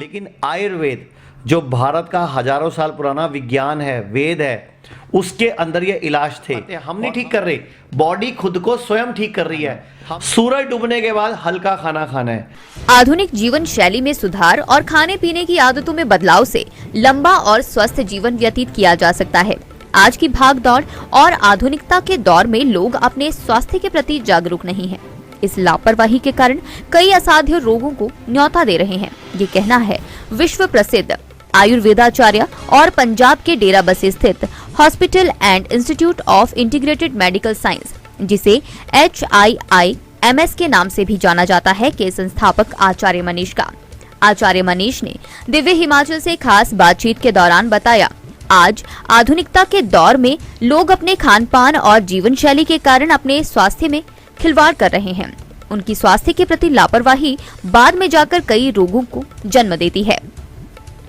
लेकिन आयुर्वेद जो भारत का हजारों साल पुराना विज्ञान है, वेद है, उसके अंदर ये इलाज थे। हम नहीं ठीक कर रहे, बॉडी खुद को स्वयं ठीक कर रही है। सूरज डूबने के बाद हल्का खाना खाना है। आधुनिक जीवन शैली में सुधार और खाने पीने की आदतों में बदलाव से लंबा और स्वस्थ जीवन व्यतीत किया जा सकता है। आज की भागदौड़ और आधुनिकता के दौर में लोग अपने स्वास्थ्य के प्रति जागरूक नहीं हैं। इस लापरवाही के कारण कई असाध्य रोगों को न्योता दे रहे हैं। ये कहना है विश्व प्रसिद्ध आयुर्वेदाचार्य और पंजाब के डेरा बस्सी स्थित hospital and institute of integrated medical science, जिसे HIIMS के नाम से भी जाना जाता है, के संस्थापक आचार्य मनीष का। आचार्य मनीष ने दिव्य हिमाचल से खास बातचीत के दौरान बताया, आज आधुनिकता के दौर में लोग अपने खान पान और जीवन शैली के कारण अपने स्वास्थ्य में खिलवाड़ कर रहे हैं। उनकी स्वास्थ्य के प्रति लापरवाही बाद में जाकर कई रोगों को जन्म देती है।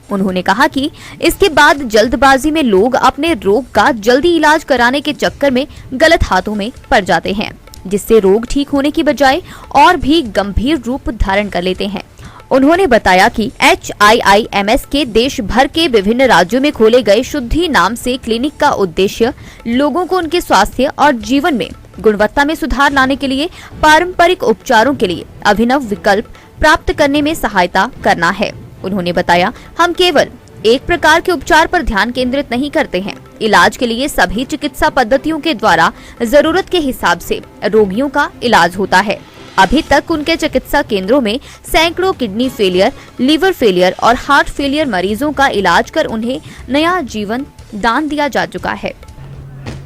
उन्होंने कहा कि इसके बाद जल्दबाजी में लोग अपने रोग का जल्दी इलाज कराने के चक्कर में गलत हाथों में पड़ जाते हैं, जिससे रोग ठीक होने की बजाय और भी गंभीर रूप धारण कर लेते हैं। उन्होंने बताया कि HIIMS के देश भर के विभिन्न राज्यों में खोले गए शुद्धि नाम से क्लिनिक का उद्देश्य लोगों को उनके स्वास्थ्य और जीवन में गुणवत्ता में सुधार लाने के लिए पारंपरिक उपचारों के लिए अभिनव विकल्प प्राप्त करने में सहायता करना है। उन्होंने बताया, हम केवल एक प्रकार के उपचार पर ध्यान केंद्रित नहीं करते हैं। इलाज के लिए सभी चिकित्सा पद्धतियों के द्वारा जरूरत के हिसाब से रोगियों का इलाज होता है। अभी तक उनके चिकित्सा केंद्रों में सैकड़ों किडनी फेलियर, लीवर फेलियर और हार्ट फेलियर मरीजों का इलाज कर उन्हें नया जीवन दान दिया जा चुका है।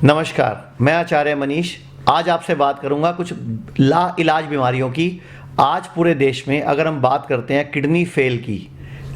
नमस्कार, मैं आचार्य मनीष आज आपसे बात करूंगा कुछ लाइलाज बीमारियों की। आज पूरे देश में अगर हम बात करते हैं किडनी फेल की,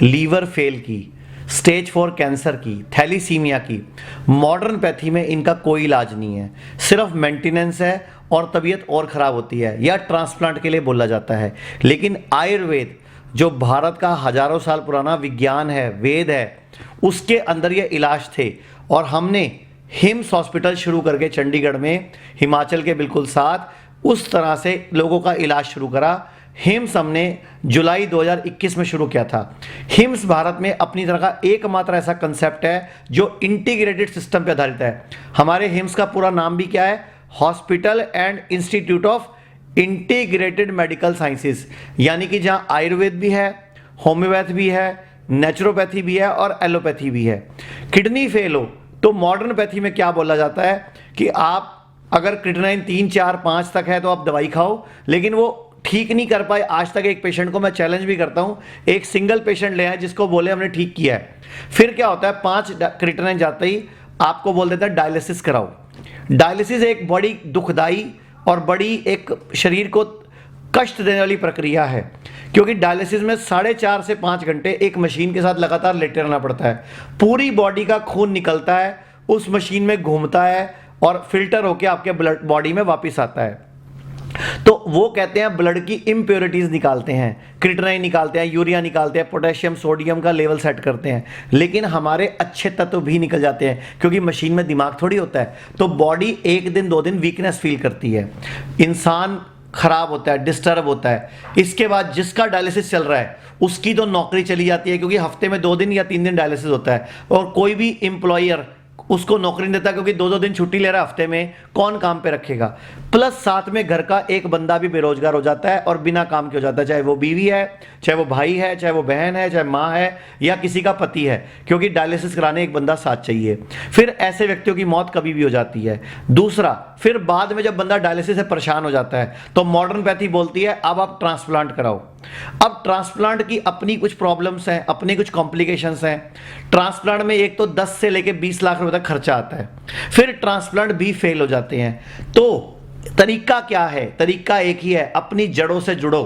लीवर फेल की, स्टेज 4 कैंसर की, थैलीसीमिया की, मॉडर्न पैथी में इनका कोई इलाज नहीं है, सिर्फ मेंटेनेंस है और तबीयत और ख़राब होती है या ट्रांसप्लांट के लिए बोला जाता है। लेकिन आयुर्वेद जो भारत का हजारों साल पुराना विज्ञान है, वेद है, उसके अंदर ये इलाज थे। और हमने हिम्स हॉस्पिटल शुरू करके चंडीगढ़ में, हिमाचल के बिल्कुल साथ, उस तरह से लोगों का इलाज शुरू करा। हिम्स हमने जुलाई 2021 में शुरू किया था। हिम्स भारत में अपनी तरह का एकमात्र ऐसा कंसेप्ट है जो इंटीग्रेटेड सिस्टम पर आधारित है। हमारे हिम्स का पूरा नाम भी क्या है? Hospital and institute of integrated medical sciences, यानी कि जहां आयुर्वेद भी है, होम्योपैथ भी है, नेचुरोपैथी भी है और एलोपैथी भी है। किडनी फेल हो तो मॉडर्न पैथी में क्या बोला जाता है कि आप अगर क्रिएटिनिन 3, 4, 5 तक है तो आप दवाई खाओ, लेकिन वो ठीक नहीं कर पाए। आज तक एक पेशेंट को मैं चैलेंज भी करता हूं, एक सिंगल पेशेंट ले आए जिसको बोले हमने ठीक किया है, फिर क्या होता है 5 क्रिएटिनिन जाते ही आपको बोल देता है डायलिसिस कराओ। डायलिसिस एक बड़ी दुखदाई और बड़ी एक शरीर को कष्ट देने वाली प्रक्रिया है, क्योंकि डायलिसिस में 4.5 से 5 घंटे एक मशीन के साथ लगातार लेटे रहना पड़ता है। पूरी बॉडी का खून निकलता है, उस मशीन में घूमता है और फिल्टर होकर आपके ब्लड बॉडी में वापस आता है। तो वो कहते हैं ब्लड की इम्प्योरिटीज निकालते हैं, क्रिएटिनिन निकालते हैं, यूरिया निकालते हैं, पोटेशियम सोडियम का लेवल सेट करते हैं। लेकिन हमारे अच्छे तत्व भी निकल जाते हैं, क्योंकि मशीन में दिमाग थोड़ी होता है। तो बॉडी 1 दिन 2 दिन वीकनेस फील करती है, इंसान खराब होता है, डिस्टर्ब होता है। इसके बाद जिसका डायलिसिस चल रहा है उसकी तो नौकरी चली जाती है, क्योंकि हफ्ते में 2 दिन या 3 दिन डायलिसिस होता है और कोई भी एम्प्लॉयर उसको नौकरी नहीं देता, क्योंकि 2-2 दिन छुट्टी ले रहा है हफ्ते में, कौन काम पे रखेगा। प्लस साथ में घर का एक बंदा भी बेरोजगार हो जाता है और बिना काम के हो जाता है, चाहे वो बीवी है, चाहे वो भाई है, चाहे वो बहन है, चाहे माँ है या किसी का पति है, क्योंकि डायलिसिस कराने एक बंदा साथ चाहिए। फिर ऐसे व्यक्तियों की मौत कभी भी हो जाती है। दूसरा, फिर बाद में जब बंदा डायलिसिस से परेशान हो जाता है तो मॉडर्न पैथी बोलती है अब आप ट्रांसप्लांट कराओ। अब ट्रांसप्लांट की अपनी कुछ प्रॉब्लम्स हैं, अपने कुछ कॉम्प्लिकेशंस हैं। ट्रांसप्लांट में एक तो 10 से लेके 20 लाख रुपए तक खर्चा आता है, फिर ट्रांसप्लांट भी फेल हो जाते हैं। तो तरीका क्या है? तरीका एक ही है, अपनी जड़ों से जुड़ो,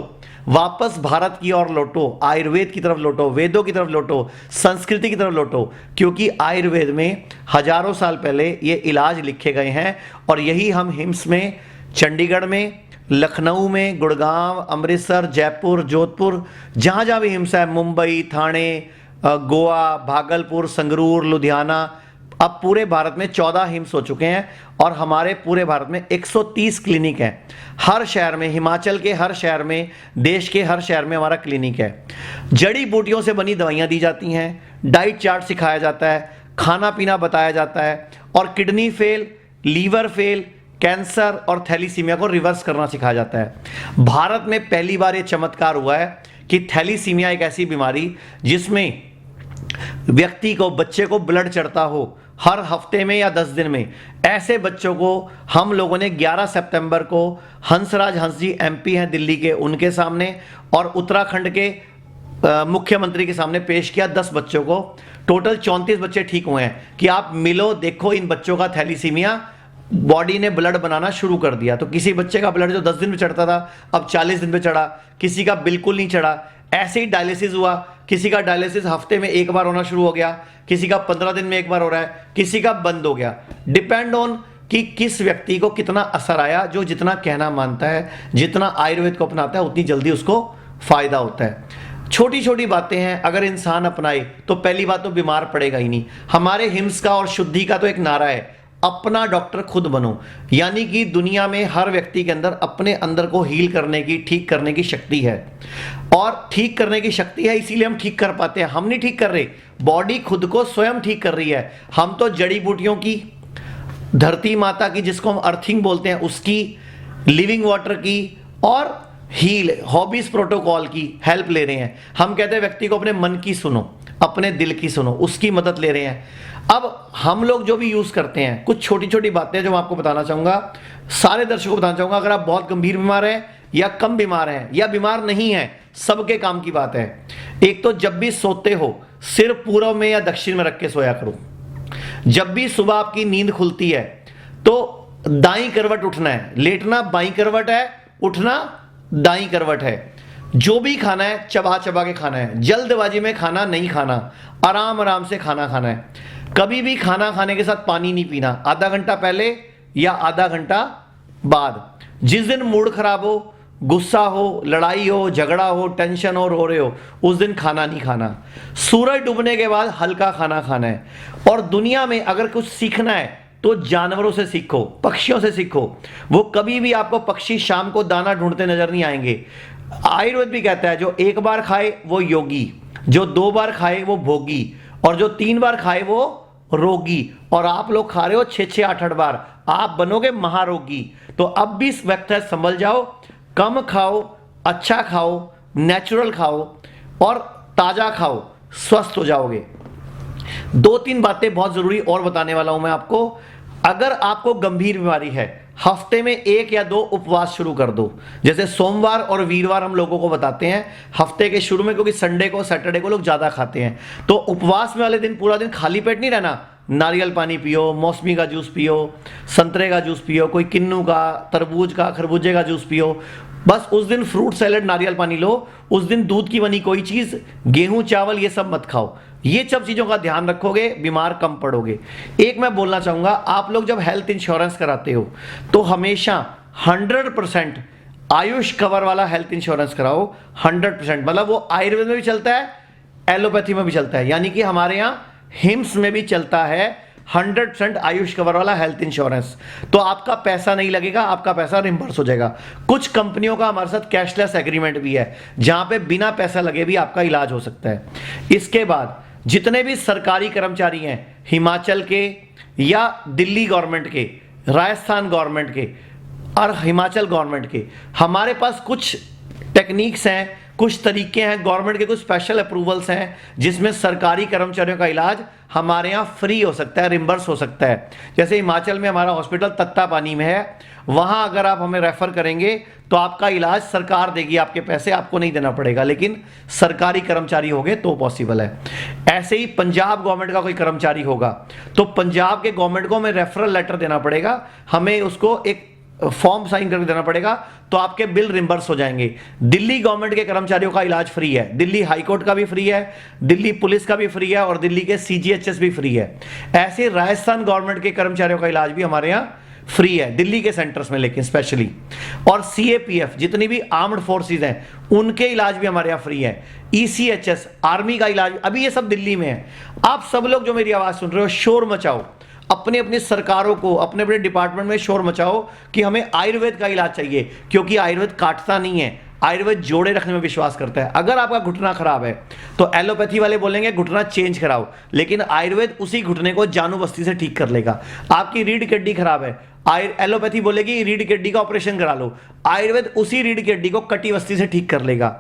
वापस भारत की ओर लौटो, आयुर्वेद की तरफ लौटो, वेदों की तरफ लौटो, संस्कृति की तरफ लौटो, क्योंकि आयुर्वेद में हजारों साल पहले ये इलाज लिखे गए हैं। और यही हम हिम्स में, चंडीगढ़ में, लखनऊ में, गुड़गांव, अमृतसर, जयपुर, जोधपुर, जहाँ भी हिम्स है, मुंबई, ठाणे, गोवा, भागलपुर, संगरूर, लुधियाना, अब पूरे भारत में 14 हिम्स हो चुके हैं और हमारे पूरे भारत में 130 क्लिनिक हैं। हर शहर में, हिमाचल के हर शहर में, देश के हर शहर में हमारा क्लिनिक है। जड़ी बूटियों से बनी दवाइयाँ दी जाती हैं, डाइट चार्ट सिखाया जाता है, खाना पीना बताया जाता है और kidney fail, liver fail, cancer और थैलीसीमिया को रिवर्स करना सिखाया जाता है। भारत में पहली बार ये चमत्कार हुआ है कि थैलीसीमिया एक ऐसी बीमारी जिसमें व्यक्ति को, बच्चे को ब्लड चढ़ता हो हर हफ्ते में या 10 दिन में, ऐसे बच्चों को हम लोगों ने 11 सितंबर को हंसराज हंस जी एमपी हैं दिल्ली के, उनके सामने और उत्तराखंड के मुख्यमंत्री के सामने पेश किया। 10 बच्चों को, टोटल 34 बच्चे ठीक हुए हैं कि आप मिलो, देखो इन बच्चों का थैलीसीमिया, बॉडी ने ब्लड बनाना शुरू कर दिया। तो किसी बच्चे का ब्लड जो 10 दिन में चढ़ता था अब 40 दिन में चढ़ा, किसी का बिल्कुल नहीं चढ़ा। ऐसे ही डायलिसिस हुआ, किसी का डायलिसिस हफ्ते में एक बार होना शुरू हो गया, किसी का 15 दिन में एक बार हो रहा है, किसी का बंद हो गया। डिपेंड ऑन कि किस व्यक्ति को कितना असर आया। जो जितना कहना मानता है, जितना आयुर्वेद को अपनाता है, उतनी जल्दी उसको फायदा होता है। छोटी छोटी बातें हैं, अगर इंसान अपनाए तो पहली बात तो बीमार पड़ेगा ही नहीं। हमारे हिम्स का और शुद्धि का तो एक नारा है, अपना डॉक्टर खुद बनो। यानी कि दुनिया में हर व्यक्ति के अंदर अपने अंदर को हील करने की, ठीक करने की शक्ति है और ठीक करने की शक्ति है, इसीलिए हम ठीक कर पाते हैं। हम नहीं ठीक कर रहे, बॉडी खुद को स्वयं ठीक कर रही है। हम तो जड़ी बूटियों की, धरती माता की जिसको हम अर्थिंग बोलते हैं उसकी, लिविंग वाटर की और हील हॉबीज प्रोटोकॉल की हेल्प ले रहे हैं। हम कहते हैं व्यक्ति को अपने मन की सुनो, अपने दिल की सुनो, उसकी मदद ले रहे हैं। अब हम लोग जो भी यूज करते हैं, कुछ छोटी छोटी बातें जो मैं आपको बताना चाहूंगा, सारे दर्शकों को बताना चाहूंगा। अगर आप बहुत गंभीर बीमार हैं या कम बीमार हैं या बीमार नहीं है, सबके काम की बात है। एक तो जब भी सोते हो सिर पूर्व में या दक्षिण में रख के सोया करो। जब भी सुबह आपकी नींद खुलती है तो दाईं करवट उठना है, लेटना बाईं करवट है, उठना दाईं करवट है। जो भी खाना है चबा चबा के खाना है, जल्दबाजी में खाना नहीं खाना, आराम आराम से खाना खाना है। कभी भी खाना खाने के साथ पानी नहीं पीना, आधा घंटा पहले या आधा घंटा बाद। जिस दिन मूड खराब हो, गुस्सा हो, लड़ाई हो, झगड़ा हो, टेंशन हो, रो रहे हो, उस दिन खाना नहीं खाना। सूरज डूबने के बाद हल्का खाना खाना है। और दुनिया में अगर कुछ सीखना है तो जानवरों से सीखो, पक्षियों से सीखो। वो कभी भी आपको पक्षी शाम को दाना ढूंढते नजर नहीं आएंगे। आयुर्वेद भी कहता है जो एक बार खाए वो योगी, जो 2 बार खाए वो भोगी और जो 3 बार खाए वो रोगी। और आप लोग खा रहे हो 6-6, 8-8 बार, आप बनोगे महारोगी। तो अब भी इस वक्त है, संभल जाओ, कम खाओ, अच्छा खाओ, नेचुरल खाओ और ताजा खाओ, स्वस्थ हो जाओगे। 2-3 बातें बहुत जरूरी और बताने वाला हूं मैं आपको। अगर आपको गंभीर बीमारी है, हफ्ते में 1 या 2 उपवास शुरू कर दो। जैसे सोमवार और वीरवार हम लोगों को बताते हैं हफ्ते के शुरू में, क्योंकि संडे को, सैटरडे को लोग ज्यादा खाते हैं। तो उपवास में वाले दिन पूरा दिन खाली पेट नहीं रहना, नारियल पानी पियो, मौसमी का जूस पियो, संतरे का जूस पियो, कोई किन्नू का, तरबूज का, खरबूजे का जूस पियो। बस उस दिन फ्रूट सैलेड, नारियल पानी लो। उस दिन दूध की बनी कोई चीज, गेहूं चावल ये सब मत खाओ। ये सब चीजों का ध्यान रखोगे, बीमार कम पड़ोगे। एक मैं बोलना चाहूंगा, आप लोग जब हेल्थ इंश्योरेंस कराते हो तो हमेशा 100% आयुष कवर वाला हेल्थ इंश्योरेंस कराओ। 100%, मतलब वो आयुर्वेद में भी चलता है, एलोपैथी में भी चलता है, यानी कि हमारे यहाँ हिम्स में भी चलता है 100% आयुष कवर वाला हेल्थ इंश्योरेंस। तो आपका पैसा नहीं लगेगा, आपका पैसा रिम्बर्स हो जाएगा। कुछ कंपनियों का हमारे साथ कैशलेस एग्रीमेंट भी है, जहां पे बिना पैसा लगे भी आपका इलाज हो सकता है। इसके बाद जितने भी सरकारी कर्मचारी हैं, हिमाचल के या दिल्ली गवर्नमेंट के, राजस्थान गवर्नमेंट के और हिमाचल गवर्नमेंट के, हमारे पास कुछ टेक्निक्स हैं, कुछ तरीके हैं, गवर्नमेंट के कुछ स्पेशल अप्रूवल्स हैं जिसमें सरकारी कर्मचारियों का इलाज हमारे यहाँ फ्री हो सकता है, रिम्बर्स हो सकता है। जैसे हिमाचल में हमारा हॉस्पिटल तत्तापानी में है, वहां अगर आप हमें रेफर करेंगे तो आपका इलाज सरकार देगी, आपके पैसे आपको नहीं देना पड़ेगा, लेकिन सरकारी कर्मचारी होंगे तो पॉसिबल है। ऐसे ही पंजाब गवर्नमेंट का कोई कर्मचारी होगा तो पंजाब के गवर्नमेंट को हमें रेफरल लेटर देना पड़ेगा, हमें उसको एक फॉर्म साइन करके देना पड़ेगा, तो आपके बिल रिम्बर्स हो जाएंगे। दिल्ली गवर्नमेंट के कर्मचारियों का इलाज फ्री है, दिल्ली हाईकोर्ट का भी फ्री है, दिल्ली पुलिस का भी फ्री है और दिल्ली के CGHS भी फ्री है। ऐसे राजस्थान गवर्नमेंट के कर्मचारियों का इलाज भी हमारे यहाँ फ्री है दिल्ली के सेंटर्स में, लेकिन स्पेशली। और सीएपीएफ जितनी भी आर्म्ड फोर्सेज हैं उनके इलाज भी हमारे यहाँ फ्री है। ईसीएचएस आर्मी का इलाज अभी ये सब दिल्ली में है। आप सब लोग जो मेरी आवाज सुन रहे हो, शोर मचाओ, अपने अपनी सरकारों को, अपने अपने डिपार्टमेंट में शोर मचाओ कि हमें आयुर्वेद का इलाज चाहिए, क्योंकि आयुर्वेद काटता नहीं है, आयुर्वेद जोड़े रखने में विश्वास करता है। अगर आपका घुटना खराब है तो एलोपैथी वाले बोलेंगे घुटना चेंज कराओ, लेकिन आयुर्वेद उसी घुटने को जानू बस्ती से ठीक कर लेगा। आपकी रीढ़ की हड्डी खराब है, एलोपैथी बोलेगी रीढ़ की हड्डी का ऑपरेशन करा लो, आयुर्वेद उसी रीढ़ की हड्डी को कटी बस्ती से ठीक कर लेगा।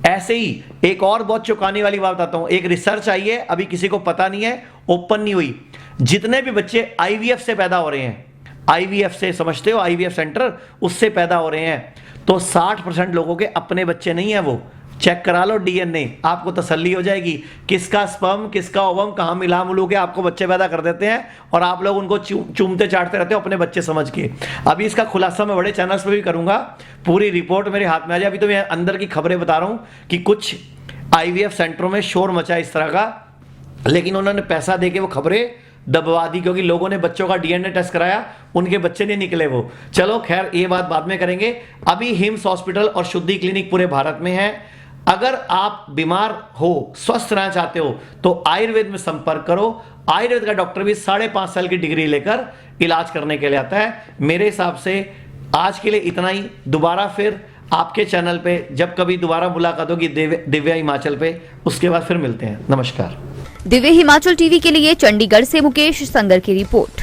ऐसे ही एक और बहुत चौंकाने वाली बात बताता हूं, एक रिसर्च आई है, अभी किसी को पता नहीं है, ओपन नहीं हुई। जितने भी बच्चे आईवीएफ से पैदा हो रहे हैं, आईवीएफ से समझते हो, आईवीएफ सेंटर, उससे पैदा हो रहे हैं, तो 60% लोगों के अपने बच्चे नहीं है। वो चेक करा लो डीएनए, आपको तसल्ली हो जाएगी किसका स्पर्म किसका ओवम कहां मिला मिलू के आपको बच्चे पैदा कर देते हैं, और आप लोग उनको चूमते चाटते रहते हो अपने बच्चे समझ के। अभी इसका खुलासा मैं बड़े चैनल्स पे भी करूंगा, पूरी रिपोर्ट मेरे हाथ में आ जाए। अभी तो मैं अंदर की खबरें बता रहा हूं कि कुछ आईवीएफ सेंटरों में शोर मचा इस तरह का, लेकिन उन्होंने पैसा दे के वो खबरें दबवा दी, क्योंकि लोगों ने बच्चों का डीएनए टेस्ट कराया, उनके बच्चे नहीं निकले वो। चलो खैर, ये बात बाद में करेंगे। अभी हिम्स हॉस्पिटल और शुद्धि क्लिनिक पूरे भारत में है। अगर आप बीमार हो, स्वस्थ रहना चाहते हो, तो आयुर्वेद में संपर्क करो। आयुर्वेद का डॉक्टर भी 5.5 साल की डिग्री लेकर इलाज करने के लिए आता है। मेरे हिसाब से आज के लिए इतना ही। दोबारा फिर आपके चैनल पे जब कभी दोबारा मुलाकात होगी दिव्या हिमाचल पे, उसके बाद फिर मिलते हैं। नमस्कार। दिव्य हिमाचल टीवी के लिए चंडीगढ़ से मुकेश संगर की रिपोर्ट।